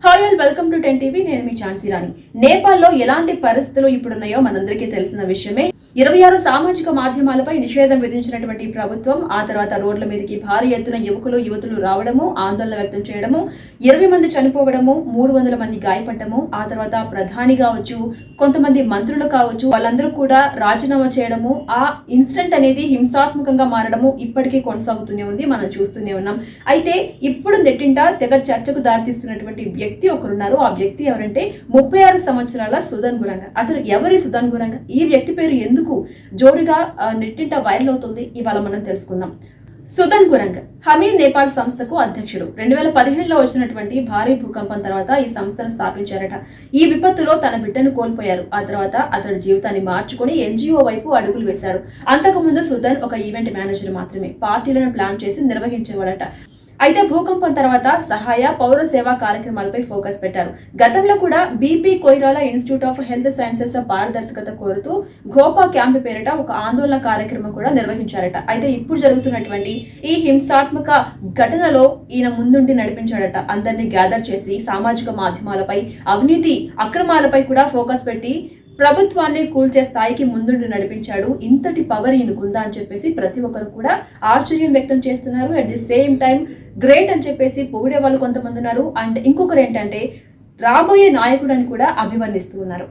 Hi all welcome to 10 TV. నేను మీ ఝాన్సీ రాణి. నేపాల్లో ఎలాంటి పరిస్థితులు ఇప్పుడున్నాయో మనందరికీ తెలిసిన విషయమే. 26 సామాజిక మాధ్యమాలపై నిషేధం విధించినటువంటి ప్రభుత్వం ఆ తర్వాత రోడ్ల మీదకి భారీ ఎత్తున యువతులు రావడము, ఆందోళన వ్యక్తం చేయడము, 20 మంది చనిపోవడము, 300 మంది గాయపడటము, ఆ తర్వాత ప్రధాని కావచ్చు, కొంతమంది మంత్రులు కావచ్చు, వాళ్ళందరూ కూడా రాజీనామా చేయడము, ఆ ఇన్సిడెంట్ అనేది హింసాత్మకంగా మారడము ఇప్పటికీ కొనసాగుతూనే ఉంది. మనం చూస్తూనే ఉన్నాం. అయితే ఇప్పుడు నెట్టింట తెగ చర్చకు దారితీస్తున్నటువంటి వ్యక్తి ఒకరున్నారు. ఆ వ్యక్తి ఎవరంటే 36 సంవత్సరాల సుదన్ గురంగ. అసలు ఎవరి సుదన్ గురంగ? ఈ వ్యక్తి పేరు ఎందుకు జోరుగా నెట్టింట వైరల్ అవుతుంది? ఇవాళ మనం తెలుసుకుందాం. సుదన్ గురంగ హమీ నేపాల్ సంస్థకు అధ్యక్షుడు. 2015లో వచ్చినటువంటి భారీ భూకంపం తర్వాత ఈ సంస్థను స్థాపించారట. ఈ విపత్తులో తన బిడ్డను కోల్పోయారు. ఆ తర్వాత అతడి జీవితాన్ని మార్చుకుని ఎన్జిఓ వైపు అడుగులు వేశాడు. అంతకుముందు సుదన్ ఒక ఈవెంట్ మేనేజర్ మాత్రమే. పార్టీలను ప్లాన్ చేసి నిర్వహించేవాడట. అయితే భూకంపం తర్వాత సహాయ పౌర సేవా కార్యక్రమాలపై ఫోకస్ పెట్టారు. గతంలో కూడా BP Koirala institute of health sciences పారదర్శకత కోరుతూ గోపా క్యాంప్ పేరిట ఒక ఆందోళన కార్యక్రమం కూడా నిర్వహించారట. అయితే ఇప్పుడు జరుగుతున్నటువంటి ఈ హింసాత్మక ఘటనలో ఈయన ముందుండి నడిపించాడట. అందరినీ గ్యాదర్ చేసి సామాజిక మాధ్యమాలపై అవినీతి అక్రమాలపై కూడా ఫోకస్ పెట్టి ప్రభుత్వాన్ని కూల్చే స్థాయికి ముందుండి నడిపించాడు. ఇంతటి పవర్ ఈయనకుందా అని చెప్పేసి ప్రతి ఒక్కరు కూడా ఆశ్చర్యం వ్యక్తం చేస్తున్నారు. At the same time great అని చెప్పేసి పొగిడే వాళ్ళు కొంతమంది ఉన్నారు. అండ్ ఇంకొకరు ఏంటంటే రాబోయే నాయకుడు అని కూడా అభివర్ణిస్తూ ఉన్నారు.